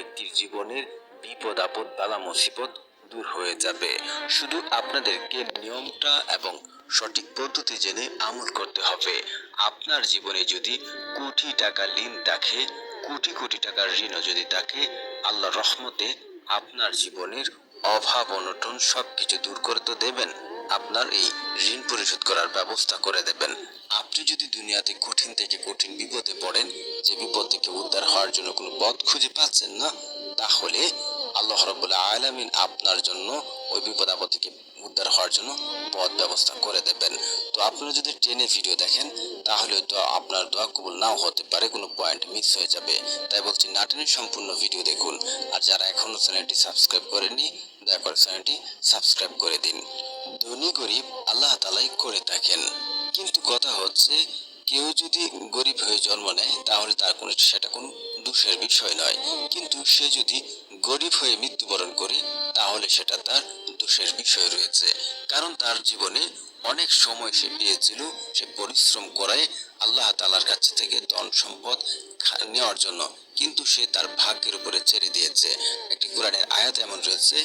ব্যক্তির জীবনের বিপদ আপদ বালা মুসিবত দূর হয়ে যাবে। শুধু আপনাদেরকে নিয়মটা এবং সঠিক পদ্ধতি জেনে আমল করতে হবে। আপনার জীবনে যদি কোটি টাকা ঋণ থাকে, কোটি কোটি টাকার ঋণও যদি থাকে, আল্লাহর রহমতে আপনার জীবনের অভাব অনটন সবকিছু দূর করে তো দেবেন, আপনার এই ঋণ পরিশোধ করার ব্যবস্থা করে দেবেন। আপনি যদি দুনিয়াতে কঠিন থেকে কঠিন বিপদে পড়েন, যে বিপদ থেকে উদ্ধার হওয়ার জন্য কোনো পথ খুঁজে পাচ্ছেন না, তাহলে আল্লাহ রাব্বুল আলামিন আপনার জন্য ওই বিপদ আপদ থেকে উদ্ধার হওয়ার জন্য পথ ব্যবস্থা করে দেবেন। তো আপনারা যদি ট্রেনে ভিডিও দেখেন, তাহলে তো আপনার দোয়া কবুল নাও হতে পারে, কোনো পয়েন্ট মিস হয়ে যাবে। তাই বলছি, না টেনে সম্পূর্ণ ভিডিও দেখুন। আর যারা এখনো চ্যানেলটি সাবস্ক্রাইব করেননি, দয়া করে চ্যানেলটি সাবস্ক্রাইব করে দিন। ধনী গরিব আল্লাহ তাআলাই করে থাকেন, কিন্তু কথা হচ্ছে কেউ যদি গরিব হয়ে জন্ম নেয়, তাহলে তার সেটা কোনো দোষের বিষয় নয়। কিন্তু সে যদি গরিব হয়ে মৃত্যুবরণ করে, তাহলে সেটা তার দোষের বিষয় রয়েছে। কারণ তার জীবনে অনেক সময় সে পেয়েছিল, সে পরিশ্রম করায় আল্লাহ তাআলার কাছ থেকে ধন সম্পদ নেওয়ার জন্য, কিন্তু সে তার ভাগ্যের উপরে ছেড়ে দিয়েছে। একটি কোরআনের আয়াত এমন রয়েছে,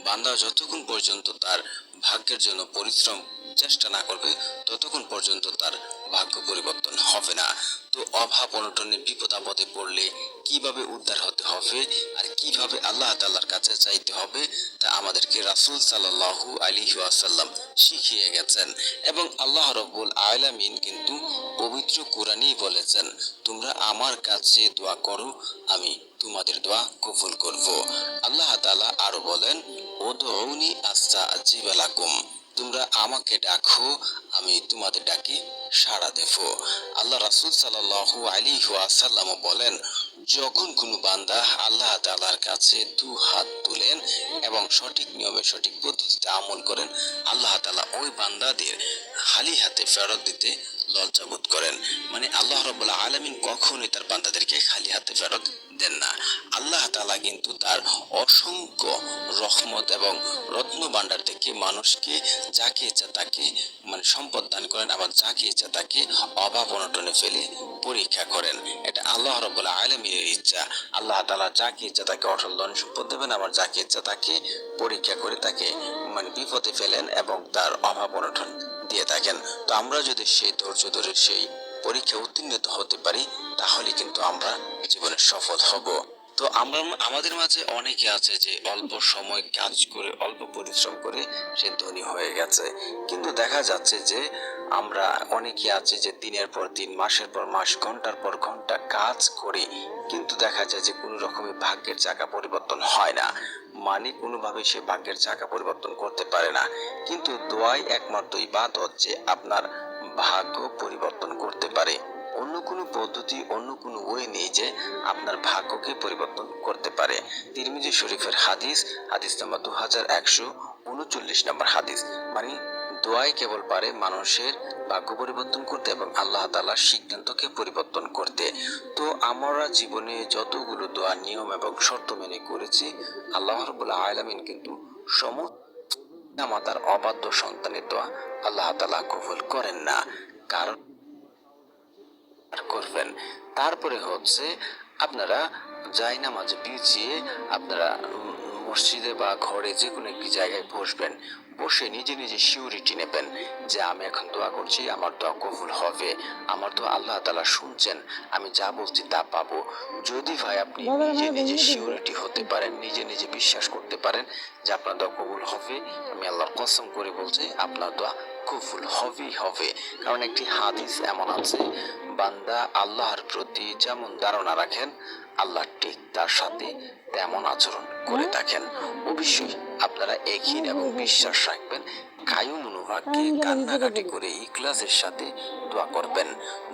বান্দা যতক্ষণ পর্যন্ত তার ভাগ্যের জন্য পরিশ্রম চেষ্টা না করবে, ততক্ষণ পর্যন্ত তার ভাগ্য পরিবর্তন হবে না। তো অভাব অনটনে বিপদ আপদে পড়লে কিভাবে উদ্ধার হতে হবে আর কিভাবে আল্লাহ তাআলার কাছে চাইতে হবে, তা আমাদেরকে রাসূল সাল্লাল্লাহু আলাইহি ওয়াসাল্লাম শিখিয়ে গেছেন। এবং আল্লাহ রাব্বুল আলামিন কিন্তু পবিত্র কোরআনেই বলেছেন, তোমরা আমার কাছে দোয়া করো, আমি তোমাদের দোয়া কবুল করব। আল্লাহ তাআলা আরো বলেন, উদউনি আস্তাজিব লাকুম, তোমরা আমাকে ডাকো, আমি তোমাদের ডাকে সাড়া দেব। আল্লাহ রাসূল সাল্লাল্লাহু আলাইহি ওয়াসাল্লাম বলেন, যখন কোনো বান্দা আল্লাহ তাআলার কাছে দু হাত তুলেন এবং সঠিক নিয়মে সঠিক পদ্ধতিতে আমল করেন, আল্লাহ তাআলা ওই বান্দাদের খালি হাতে ফেরত দিতে লজ্জাবোধ করেন। মানে আল্লাহ রাব্বুল আলামিন কখনোই তার বান্দাদেরকে খালি হাতে ফেরত দেন না। আল্লাহ তাআলা কিন্তু তার অসংখ্য রহমত এবং রত্ন ভাণ্ডার থেকে মানুষকে যাকে ইচ্ছা তাকে সম্পদ দান করেন, আবার যাকে ইচ্ছা তাকে অভাব অনটনে ফেলে পরীক্ষা করেন। এটা আল্লাহ রাব্বুল আলামিনের ইচ্ছা। আল্লাহ তাআলা যাকে ইচ্ছা তাকে অটল ধন সম্পদ দেবেন, আবার যাকে ইচ্ছা তাকে পরীক্ষা করে তাকে বিপদে ফেলেন এবং তার অভাব অনটন দিয়ে থাকেন। তো আমরা যদি সেই ধৈর্য ধরে সেই পরীক্ষা উত্তীর্ণ হতে পারি, তাহলে কিন্তু আমরা জীবনে সফল হব। তো আমাদের মাঝে অনেকে আছে যে অল্প সময় কাজ করে, অল্প পরিশ্রম করে সে ধনী হয়ে গেছে। কিন্তু দেখা যাচ্ছে যে আমরা অনেকে আছে যে দিনের পর দিন, মাসের পর মাস, ঘন্টার পর ঘন্টা কাজ করে, কিন্তু দেখা যায় যে কোনো রকমের ভাগ্যের চাকা পরিবর্তন হয় না। মানে কোনোভাবে সে ভাগ্যের চাকা পরিবর্তন করতে পারে না। কিন্তু দোয়াই একমাত্র ইবাদত যে আপনার ভাগ্য পরিবর্তন করতে পারে। অন্য কোনো পদ্ধতি, অন্য কোনো ওয়ে নেই যে আপনার ভাগ্যকে পরিবর্তন করতে পারে। তিরমিজি শরীফের হাদিস, হাদিস নাম্বার 2139 নম্বর হাদিস। মানে দোয়াই কেবল পারে মানুষের ভাগ্য পরিবর্তন করতে এবং আল্লাহ তাআলার সিদ্ধান্তকে পরিবর্তন করতে। তো আমরা জীবনে যতগুলো দোয়া নিয়ম এবং শর্ত মেনে করেছি, আল্লাহ রাব্বুল আলামিন কিন্তু সমস্ত মাতার অবাধ্য সন্তানের দোয়া আল্লাহ তাআলা কবুল করেন না। কারণ করবেন, তারপরে হচ্ছে আপনারা জায়নামাজ বিছিয়ে আপনারা মসজিদে বা ঘরে যে কোনো একটি জায়গায় বসবেন। বসে নিজে নিজে সিউরিটি নেবেন যে আমি এখন দোয়া করছি, আমার দোয়া কবুল হবে, আমার দোয়া আল্লাহ তাআলা শুনছেন, আমি যা বলছি তা পাবো। যদি ভাই আপনি নিজে নিজে সিউরিটি হতে পারেন, নিজে নিজে বিশ্বাস করতে পারেন যে আপনার দোয়া কবুল হবে, আমি আল্লাহর কসম করে বলছি আপনার দোয়া কবুল হবেই হবে। কারণ একটি হাদিস এমন আছে, বান্দা আল্লাহর প্রতি যেমন ধারণা রাখেন, আল্লাহ ঠিক তার সাথে তেমন আচরণ করে থাকেন। অবশ্যই আপনারা একই এবং বিশ্বাস রাখবেন, কায়ুম অনুভাগকে কান্নাকাটি করে ইখলাসের সাথে দোয়া করবেন।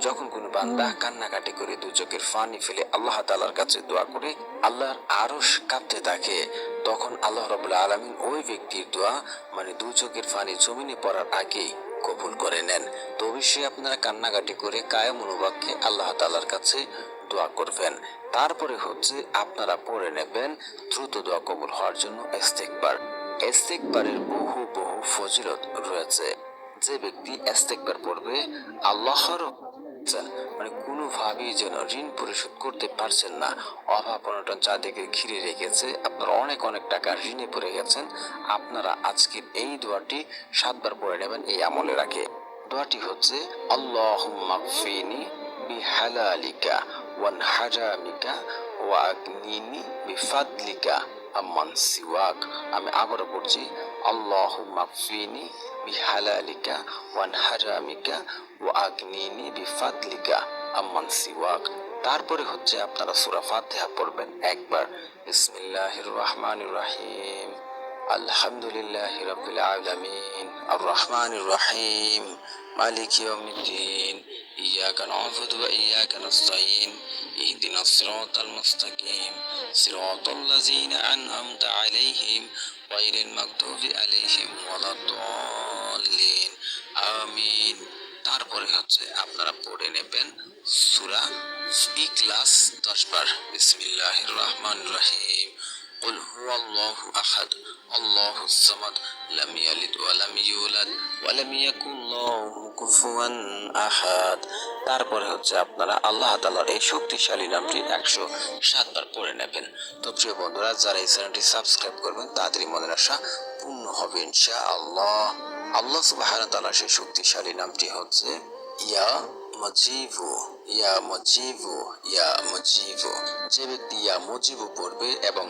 যখন কোনো বান্দা কান্নাকাটি করে দু চোখের পানি ফেলে আল্লাহ তাআলার কাছে দোয়া করে, আল্লাহর আরশ কাঁপতে থাকে, তখন আল্লাহ রাব্বুল আলামিন ওই ব্যক্তির দোয়া দু চোখের পানি জমিনে পড়ার আগেই কবুল করে নেন। তো অবশ্যই আপনারা কান্নাকাটি করে কায়ম অনুবাদকে আল্লাহ তাআলার কাছে দোয়া করবেন। তারপরে হচ্ছে আপনারা পড়ে নেবেন দ্রুত দোয়া কবুল হওয়ার জন্য ইস্তেগফার। ইস্তেগফারের বহু বহু ফজিলত রয়েছে। যে ব্যক্তি ইস্তেগফার পড়বে, আল্লাহর মানে কোনোভাবেই যেন ঋণ পরিশোধ করতে পারছেন না, অভাব অনটন চারদিকে ঘিরে রেখেছে, আপনারা অনেক অনেক টাকা ঋণে পড়ে গেছেন, আপনারা আজকের এই দোয়াটি 7 বার পড়ে নেবেন এই আমলে রাখে। দোয়াটি হচ্ছে আল্লাহুম্মা কফিনি বিহালালিকা ওয়ান হারামিকা ওয়া আগনিনি বিফাদলিকা আম্মান সিওয়াক। আমি আবারও পড়ছি, আল্লাহুম্মা কফিনি বিহালালিকা ওয়ান হারামিকা ওয়া আগনিনি বিফাদলিকা আম্মান সিওয়াক। তারপরে হচ্ছে আপনারা সূরা ফাতিহা পড়বেন একবার। বিসমিল্লাহির রহমানির রহিম, আলহামদুলিল্লাহি রাব্বিল আলামিন, আর রহমানির রহিম, মালিক ইয়াউমিদ্দিন, ইয়াকা না'বুদু ওয়া ইয়াকা নাস্তাঈন, ইহদিনাস সিরাতাল মুস্তাকিম, সিরাতাল লাযিনা আন'আমতা আলাইহিম গায়রিল মাগদুবি আলাইহিম ওয়ালাদ-দাল্লিন, আমিন। তারপরে হচ্ছে আপনারা পড়ে নেবেন সূরা ইখলাস 10 বার। বিসমিল্লাহির রহমানির রহিম, قل هو الله أحد الله الصمد لم يلد ولم يولد ولم يكن له كفوا أحد। তারপরে হচ্ছে আপনারা আল্লাহ তাআলার এই শক্তিশালী নামটি 107 বার পড়ে নেবেন। তো প্রিয় বন্ধুরা, যারা এই চ্যানেলটি সাবস্ক্রাইব করবেন তাদেরই মনের আশা পূর্ণ হবে ইনশাআল্লাহ। আল্লাহ সুবহানাহু ওয়া তাআলার সেই শক্তিশালী নামটি হচ্ছে ইয়া মুজিবু, ইয়া মুজিবু, ইয়া মুজিবু। যে ব্যক্তি ইয়া মুজিবু পড়বে এবং